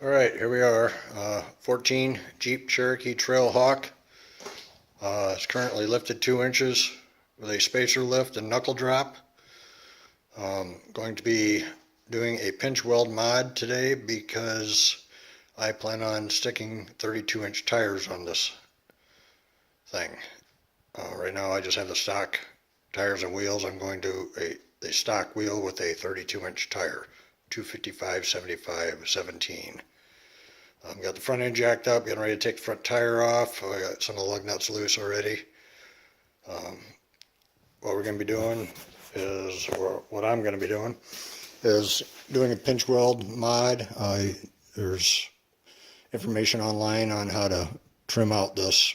Alright, here we are. 14 Jeep Cherokee Trailhawk. It's currently lifted 2 inches with a spacer lift and knuckle drop. Going to be doing a pinch weld mod today because I plan on sticking 32-inch tires on this thing. Right now I just have the stock tires and wheels. I'm going to a stock wheel with a 32-inch tire, 255, 75, 17. Got the front end jacked up, getting ready to take the front tire off. I got some of the lug nuts loose already. What we're going to be doing is, or what I'm going to be doing, is doing a pinch weld mod. There's information online on how to trim out this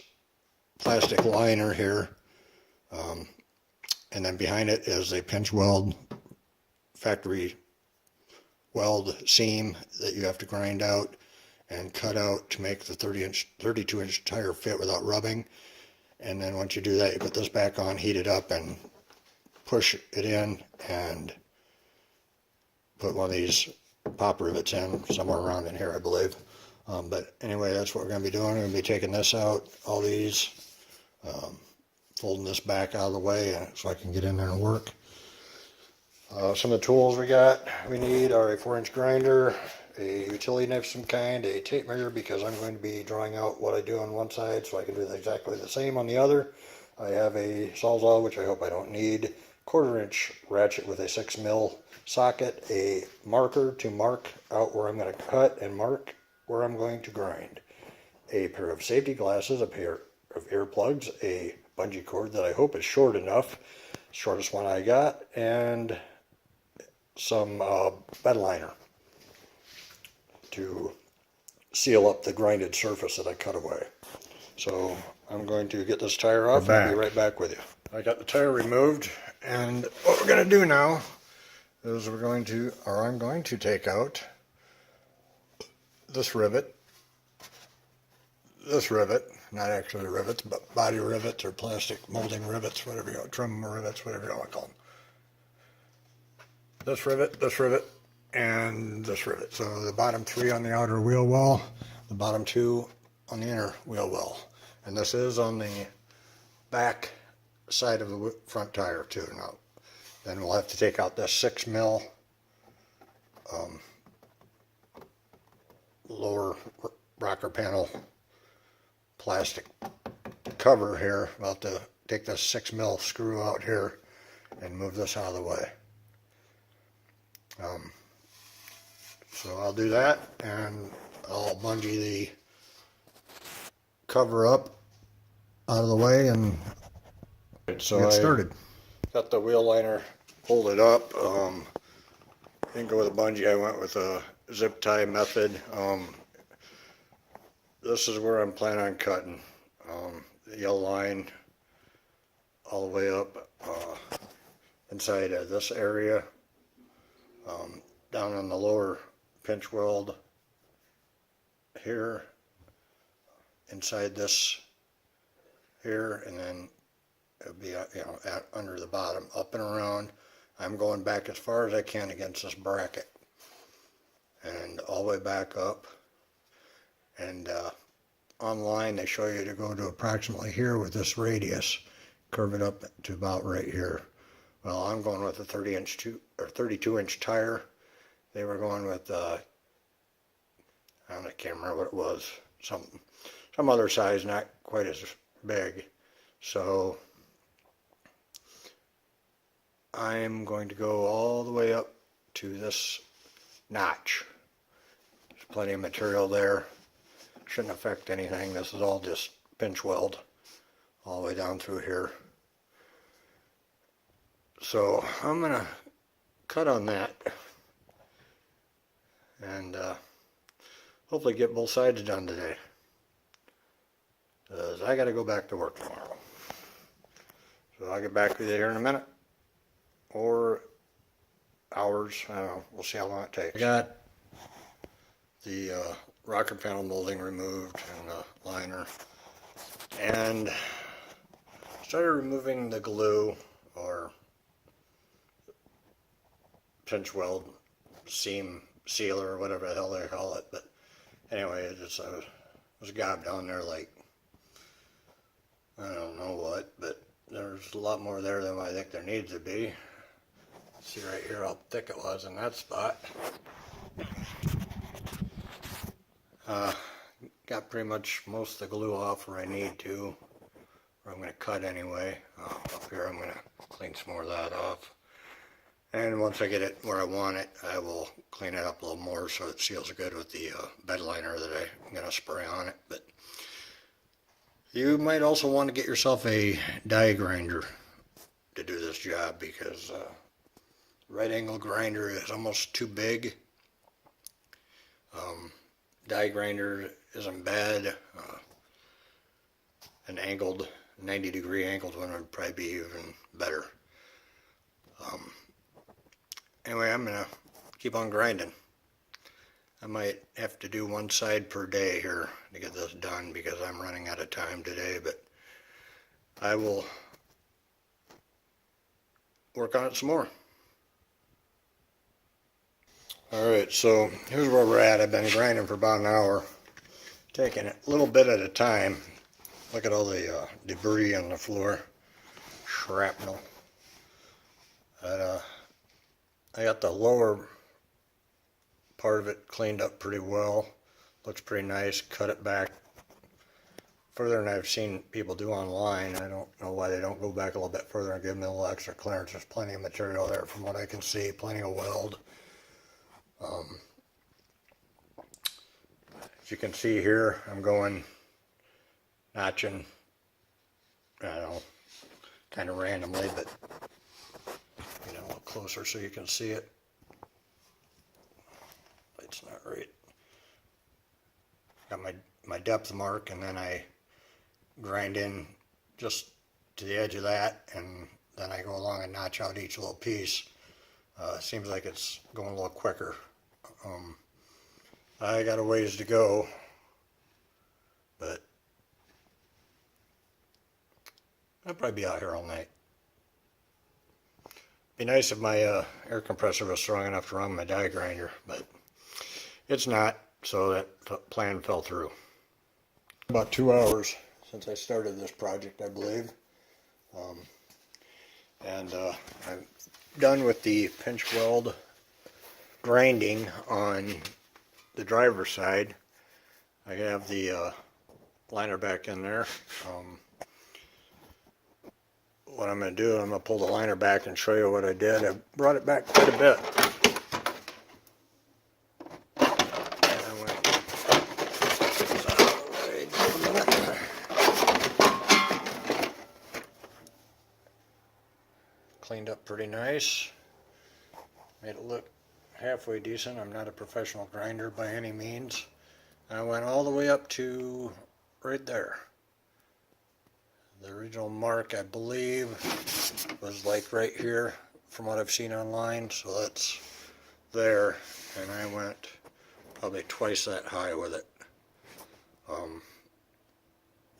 plastic liner here. And then behind it is a pinch weld factory weld seam that you have to grind out and cut out to make the 32-inch tire fit without rubbing. And then once you do that, you put this back on, heat it up, and push it in and put one of these pop rivets in, somewhere around in here, I believe. But anyway, that's what we're going to be doing. We're going to be taking this out, all these, folding this back out of the way so I can get in there and work. Some of the tools we need are a 4-inch grinder, a utility knife of some kind, a tape measure, because I'm going to be drawing out what I do on one side so I can do exactly the same on the other. I have a sawzall, which I hope I don't need, 1/4-inch ratchet with a 6mm socket, a marker to mark out where I'm going to cut and mark where I'm going to grind, a pair of safety glasses, a pair of earplugs, a bungee cord that I hope is short enough, shortest one I got, and some bed liner to seal up the grinded surface that I cut away. So I'm going to get this tire off and I'll be right back with you. I got the tire removed, and what we're going to do now is I'm going to take out this rivet, not actually rivets, but body rivets or plastic molding rivets, whatever you want, trim rivets, whatever you want to call them. This rivet, and this rivet. So the bottom 3 on the outer wheel well, the bottom 2 on the inner wheel well. And this is on the back side of the front tire too. Now, then we'll have to take out this 6mm lower rocker panel plastic cover here. We'll have to take this 6mm screw out here and move this out of the way. So I'll do that, and I'll bungee the cover up out of the way and get started. Got the wheel liner folded up. Didn't go with a bungee, I went with a zip tie method. This is where I'm planning on cutting. The yellow line all the way up inside of this area, down on the lower pinch weld here, inside this here, and then it'll be under the bottom, up and around. I'm going back as far as I can against this bracket and all the way back up. And online they show you to go to approximately here with this radius, curve it up to about right here. Well, I'm going with a 32-inch tire. They were going with I can't remember what it was, some other size, not quite as big. So I'm going to go all the way up to this notch. There's plenty of material there. Shouldn't affect anything. This is all just pinch weld all the way down through here. So I'm going to cut on that and hopefully get both sides done today, because I got to go back to work tomorrow. So I'll get back with you here in a minute, or hours, I don't know, we'll see how long it takes. I got the rocker panel molding removed and the liner, and started removing the glue or pinch weld seam sealer or whatever the hell they call it, but Anyway, it just was gobbed down there like, I don't know what, but there's a lot more there than I think there needs to be. See right here how thick it was in that spot. Got pretty much most of the glue off where I need to, or I'm going to cut anyway. Up here I'm going to clean some more of that off. And once I get it where I want it, I will clean it up a little more so it seals good with the bed liner that I'm going to spray on it. But you might also want to get yourself a die grinder to do this job, because right angle grinder is almost too big. Die grinder isn't bad. An angled, 90-degree angled one would probably be even better. Anyway, I'm gonna keep on grinding. I might have to do one side per day here to get this done because I'm running out of time today, but I will work on it some more. Alright, so here's where we're at. I've been grinding for about an hour, taking it a little bit at a time. Look at all the debris on the floor, shrapnel. I got the lower part of it cleaned up pretty well. Looks pretty nice. Cut it back further than I've seen people do online. I don't know why they don't go back a little bit further and give them a little extra clearance. There's plenty of material there from what I can see. Plenty of weld. As you can see here, I'm going notching, I don't know, kind of randomly, but a little closer so you can see it. Light's not right. Got my depth mark, and then I grind in just to the edge of that, and then I go along and notch out each little piece. Seems like it's going a little quicker. I got a ways to go, but I'll probably be out here all night. Be nice if my air compressor was strong enough to run my die grinder, but it's not, so that plan fell through. About 2 hours since I started this project, I believe. And I'm done with the pinch weld grinding on the driver's side. I have the liner back in there. What I'm going to do, I'm going to pull the liner back and show you what I did. I brought it back quite a bit. Cleaned up pretty nice. Made it look halfway decent. I'm not a professional grinder by any means. I went all the way up to right there. The original mark, I believe, was like right here from what I've seen online, so that's there, and I went probably twice that high with it.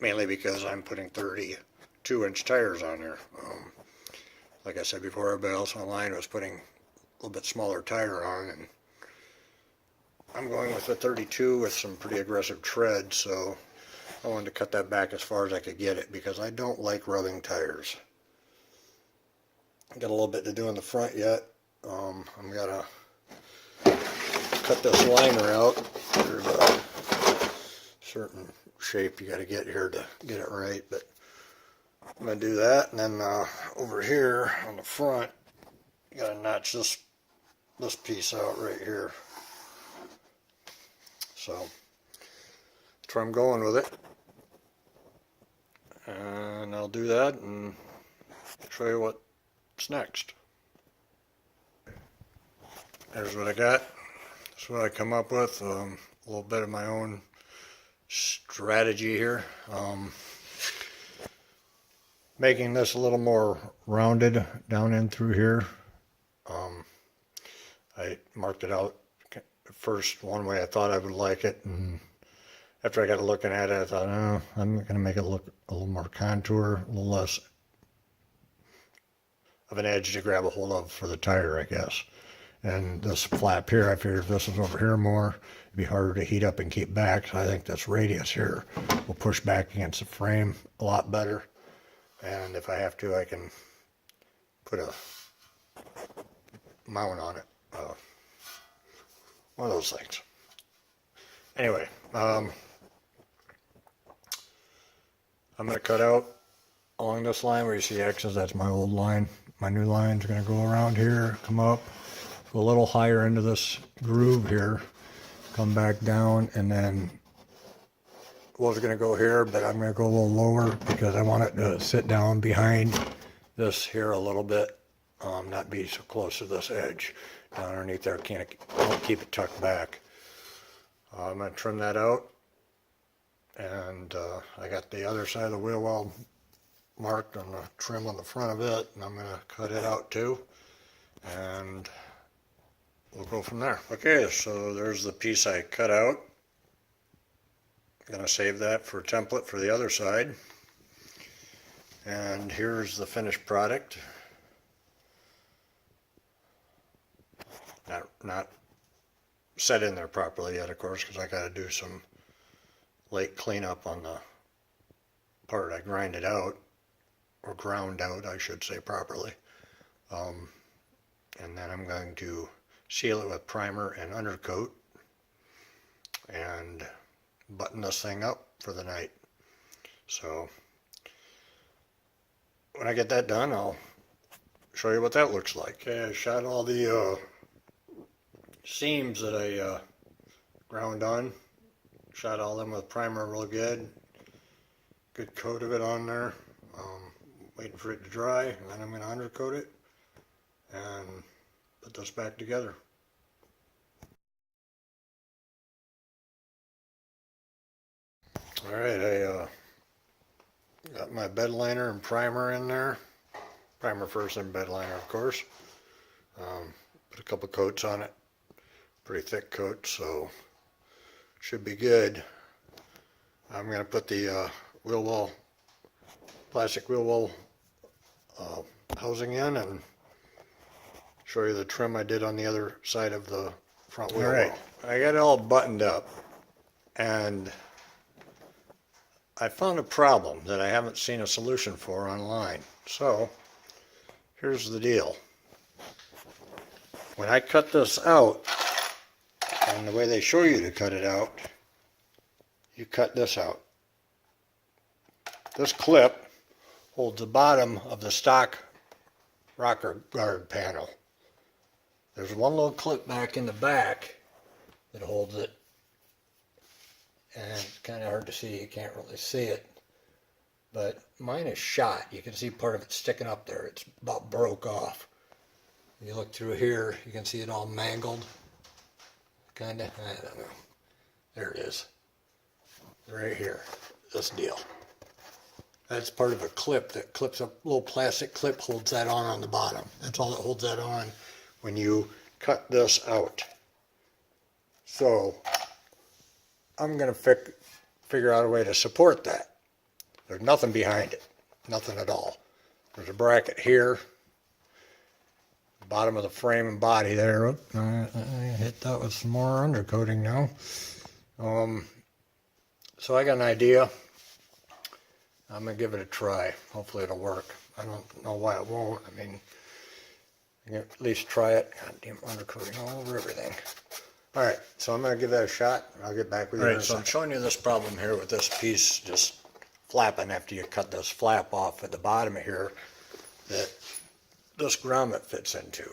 Mainly because I'm putting 32-inch tires on there. Like I said before, everybody else online was putting a little bit smaller tire on, and I'm going with the 32 with some pretty aggressive tread, so I wanted to cut that back as far as I could get it because I don't like rubbing tires. Got a little bit to do in the front yet. I'm gonna cut this liner out. There's a certain shape you got to get here to get it right, but I'm gonna do that, and then over here on the front, you gotta notch this piece out right here. So that's where I'm going with it. And I'll do that and show you what's next. There's what I got. That's what I come up with. A little bit of my own strategy here. Making this a little more rounded down in through here. I marked it out first one way I thought I would like it, and after I got looking at it, I thought, oh, I'm going to make it look a little more contour, a little less of an edge to grab a hold of for the tire, I guess. And this flap here, I figured if this was over here more, it'd be harder to heat up and keep back. So I think this radius here will push back against the frame a lot better. And if I have to, I can put a mount on it. One of those things. Anyway, I'm going to cut out along this line where you see X's. That's my old line. My new line's going to go around here, come up, go a little higher into this groove here, come back down, and then was going to go here, but I'm going to go a little lower because I want it to sit down behind this here a little bit, not be so close to this edge. Down underneath there, can't keep it tucked back. I'm going to trim that out, and I got the other side of the wheel well marked on the trim on the front of it, and I'm going to cut it out too, and we'll go from there. Okay, so there's the piece I cut out. I'm going to save that for a template for the other side, and here's the finished product. Not set in there properly yet, of course, because I got to do some late cleanup on the part I grinded out, or ground out, I should say properly. And then I'm going to seal it with primer and undercoat and button this thing up for the night. So when I get that done, I'll show you what that looks like. Okay, I shot all the seams that I ground on. Shot all them with primer real good. Good coat of it on there. Waiting for it to dry, and then I'm going to undercoat it and put this back together. Alright, I got my bed liner and primer in there. Primer first and bed liner, of course. Put a couple coats on it. Pretty thick coat, so should be good. I'm going to put the wheel well, plastic wheel well housing in and show you the trim I did on the other side of the front wheel well. I got it all buttoned up, and I found a problem that I haven't seen a solution for online. So here's the deal. When I cut this out, and the way they show you to cut it out, you cut this out. This clip holds the bottom of the stock rocker guard panel. There's one little clip back in the back that holds it, and it's kind of hard to see, you can't really see it, but mine is shot. You can see part of it sticking up there. It's about broke off. You look through here, you can see it all mangled. Kind of, I don't know. There it is. Right here, this deal. That's part of a clip that clips up, little plastic clip holds that on the bottom. That's all that holds that on when you cut this out. So I'm going to figure out a way to support that. There's nothing behind it, nothing at all. There's a bracket here, bottom of the frame and body there. I hit that with some more undercoating now. So I got an idea. I'm going to give it a try. Hopefully it'll work. I don't know why it won't. I mean, I can at least try it. Goddamn undercoating all over everything. Alright, so I'm going to give that a shot. I'll get back with you in a second. So I'm showing you this problem here with this piece just flapping after you cut this flap off at the bottom here that this grommet fits into.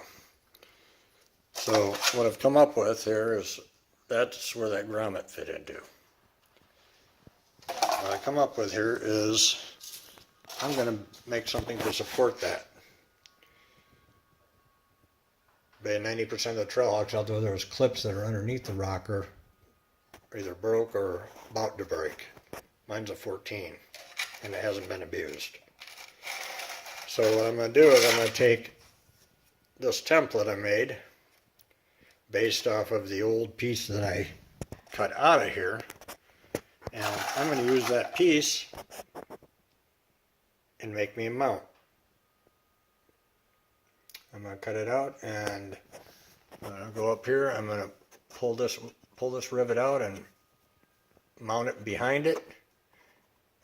So what I've come up with here is that's where that grommet fit into. What I come up with here is I'm going to make something to support that. About 90% of the Trailhawks out there, there's clips that are underneath the rocker, either broke or about to break. Mine's a 14, and it hasn't been abused. So what I'm going to do is I'm going to take this template I made, based off of the old piece that I cut out of here, and I'm going to use that piece and make me a mount. I'm going to cut it out and I'm going to go up here. I'm going to pull this rivet out and mount it behind it,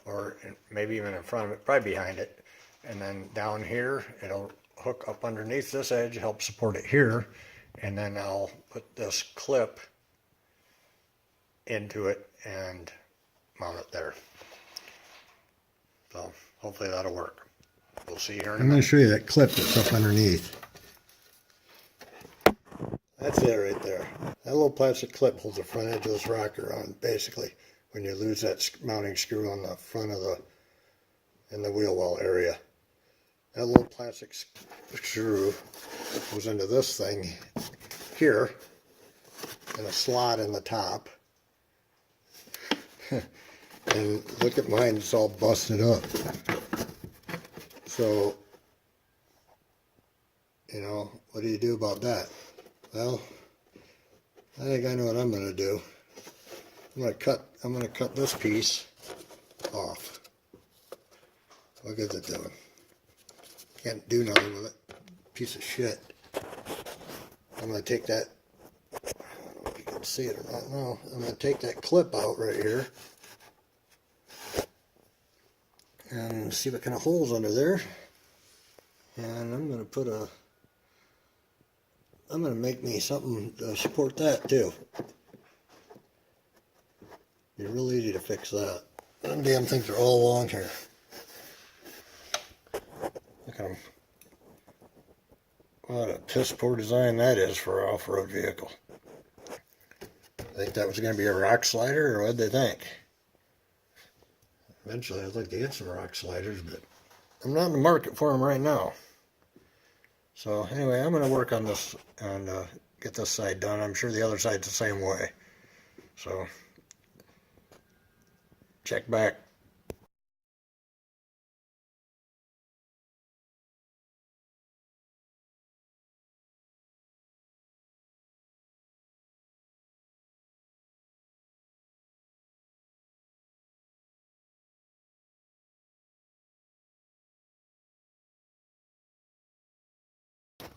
or maybe even in front of it, probably behind it. And then down here, it'll hook up underneath this edge, help support it here. And then I'll put this clip into it and mount it there. So hopefully that'll work. We'll see here in a minute. I'm going to show you that clip that's up underneath. That's it right there. That little plastic clip holds the front edge of this rocker on, basically, when you lose that mounting screw on the front of in the wheel well area. That little plastic screw goes into this thing here, and a slot in the top. And look at mine, it's all busted up. So, you know, what do you do about that? Well, I think I know what I'm going to do. I'm going to cut this piece off. Look at it doing. Can't do nothing with it. Piece of shit. I'm going to take that, I don't know if you can see it or not. No, I'm going to take that clip out right here and see what kind of holes under there. And I'm going to make me something to support that too. Be real easy to fix that. Them damn things are all along here. Look at them. What a piss poor design that is for an off-road vehicle. I think that was going to be a rock slider, or what did they think? Eventually I'd like to get some rock sliders, but I'm not in the market for them right now. So anyway, I'm going to work on this and get this side done. I'm sure the other side's the same way. So check back.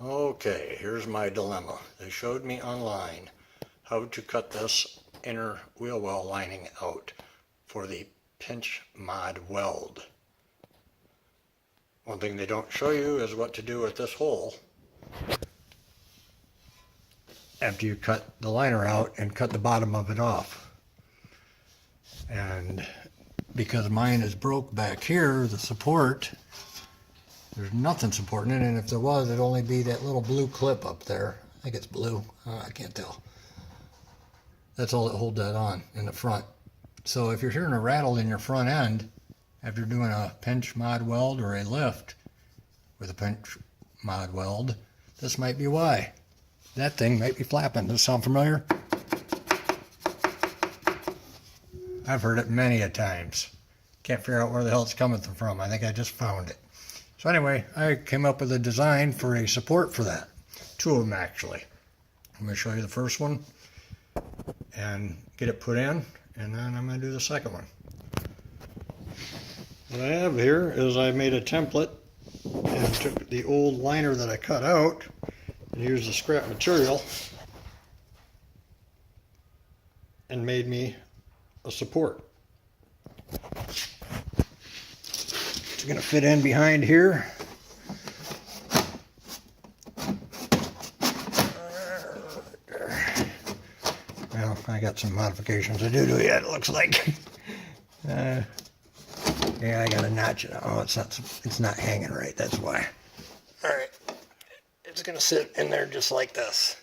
Okay, here's my dilemma. They showed me online how to cut this inner wheel well lining out for the pinch mod weld. One thing they don't show you is what to do with this hole after you cut the liner out and cut the bottom of it off. And because mine is broke back here, the support, there's nothing supporting it, and if there was, it'd only be that little blue clip up there. I think it's blue. I can't tell. That's all that holds that on in the front. So if you're hearing a rattle in your front end after doing a pinch mod weld or a lift with a pinch mod weld, this might be why. That thing might be flapping. Does it sound familiar? I've heard it many a times. Can't figure out where the hell it's coming from. I think I just found it. So anyway, I came up with a design for a support for that. Two of them actually. I'm going to show you the first one and get it put in, and then I'm going to do the second one. What I have here is I made a template and took the old liner that I cut out and used the scrap material and made me a support. It's going to fit in behind here. Well, I got some modifications to do to it, it looks like. Yeah, I got to notch it. Oh, it's not hanging right, that's why. All right, it's going to sit in there just like this,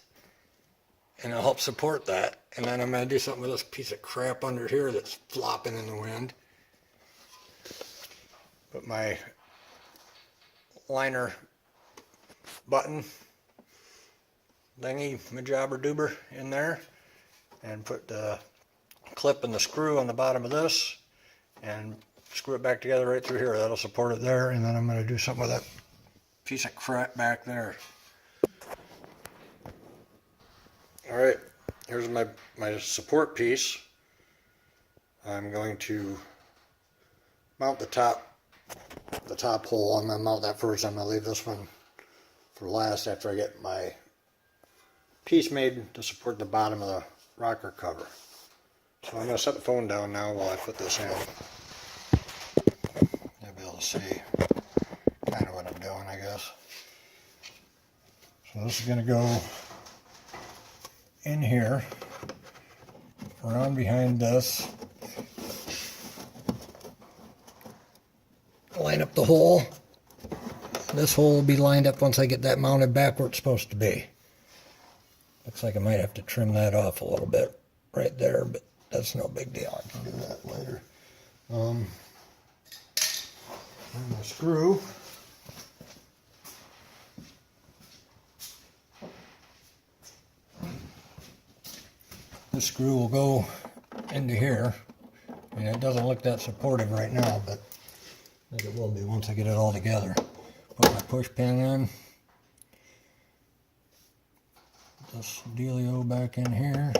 and it'll help support that. And then I'm going to do something with this piece of crap under here that's flopping in the wind. Put my liner button thingy, majobber doober in there, and put the clip and the screw on the bottom of this and screw it back together right through here. That'll support it there, and then I'm going to do something with that piece of crap back there. Alright, here's my support piece. I'm going to mount the top hole. I'm going to mount that first. I'm going to leave this one for last after I get my piece made to support the bottom of the rocker cover. So I'm going to set the phone down now while I put this in. You'll be able to see kind of what I'm doing, I guess. So this is going to go in here, around behind this. Line up the hole. This hole will be lined up once I get that mounted back where it's supposed to be. Looks like I might have to trim that off a little bit right there, but that's no big deal. I can do that later. And the screw. This screw will go into here. I mean, it doesn't look that supportive right now, but I think it will be once I get it all together. Put my push pin in. This dealio back in here.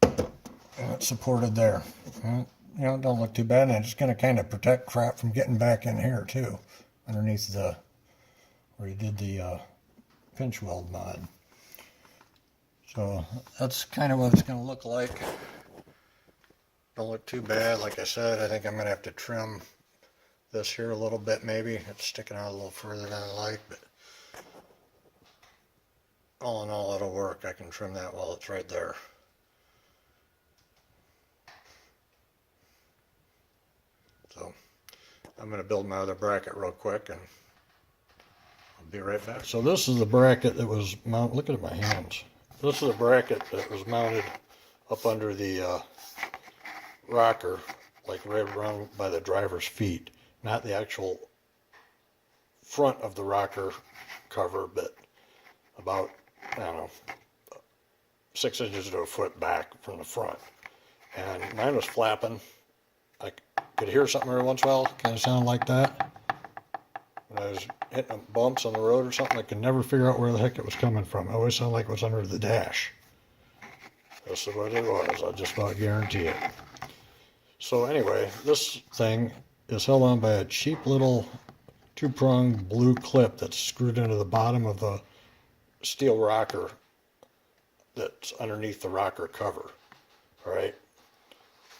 And it's supported there. And, you know, it don't look too bad, and it's going to kind of protect crap from getting back in here too, underneath the where you did the pinch weld mod. So that's kind of what it's going to look like. Don't look too bad. Like I said, I think I'm going to have to trim this here a little bit maybe. It's sticking out a little further than I like, but all in all it'll work. I can trim that while it's right there. So I'm going to build my other bracket real quick and I'll be right back. So this is the bracket that was mounted. Look at my hands. This is a bracket that was mounted up under the rocker, like right around by the driver's feet. Not the actual front of the rocker cover, but about, I don't know, 6 inches to a foot back from the front. And mine was flapping. I could hear something every once in a while, kind of sound like that. When I was hitting bumps on the road or something, I could never figure out where the heck it was coming from. It always sounded like it was under the dash. This is what it was, I just about guarantee it. So anyway, this thing is held on by a cheap little 2-pronged blue clip that's screwed into the bottom of the steel rocker that's underneath the rocker cover. All right.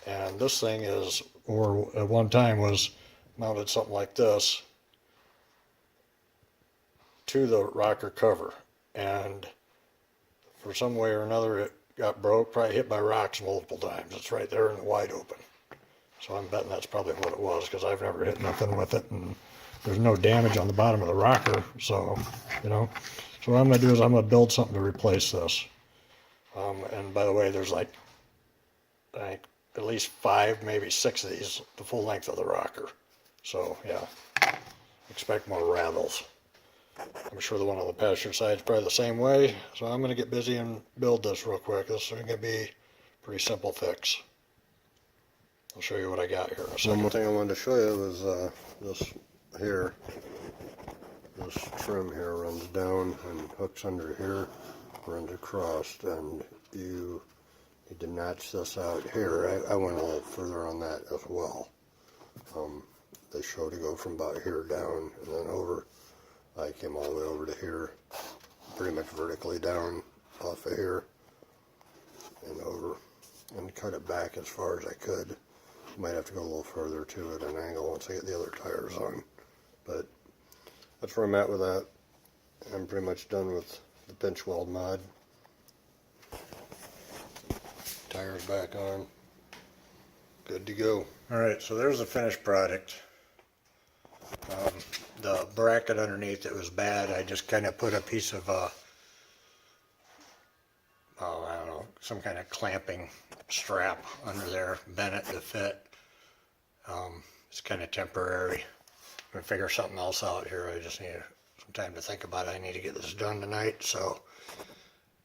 And this thing is, or at one time was mounted something like this to the rocker cover. And for some way or another, it got broke, probably hit by rocks multiple times. It's right there in the wide open. So I'm betting that's probably what it was, because I've never hit nothing with it, and there's no damage on the bottom of the rocker. So, you know, so what I'm going to do is I'm going to build something to replace this. And by the way, there's like, I think, at least 5, maybe 6 of these, the full length of the rocker. So, yeah, expect more rattles. I'm sure the one on the passenger side is probably the same way. So I'm going to get busy and build this real quick. This is going to be a pretty simple fix. I'll show you what I got here in a second. One more thing I wanted to show you was this here. This trim here runs down and hooks under here, runs across, and you need to notch this out here. I went a little further on that as well. They show to go from about here down and then over. I came all the way over to here, pretty much vertically down off of here and over, and cut it back as far as I could. Might have to go a little further too at an angle once I get the other tires on, but that's where I'm at with that. I'm pretty much done with the pinch weld mod. Tires back on, good to go. Alright, so there's the finished product. The bracket underneath it was bad. I just kind of put a piece of I don't know, some kind of clamping strap under there, bent it to fit. It's kind of temporary. I'm going to figure something else out here. I just need some time to think about it. I need to get this done tonight, so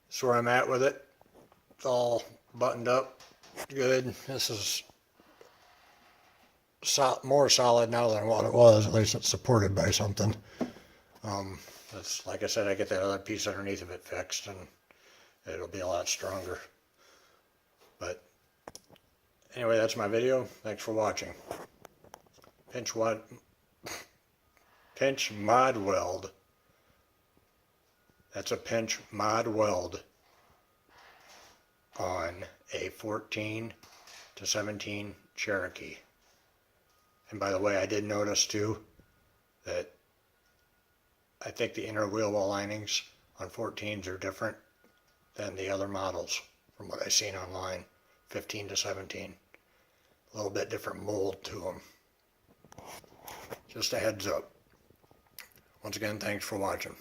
that's where I'm at with it. It's all buttoned up good. This is more solid now than what it was. At least it's supported by something. That's, like I said, I get that other piece underneath of it fixed and it'll be a lot stronger. But anyway, that's my video. Thanks for watching. Pinch mod weld. That's a pinch mod weld on a 14 to 17 Cherokee. And by the way, I did notice too that I think the inner wheel well linings on 14s are different than the other models from what I've seen online, 15 to 17. A little bit different mold to them. Just a heads up. Once again, thanks for watching.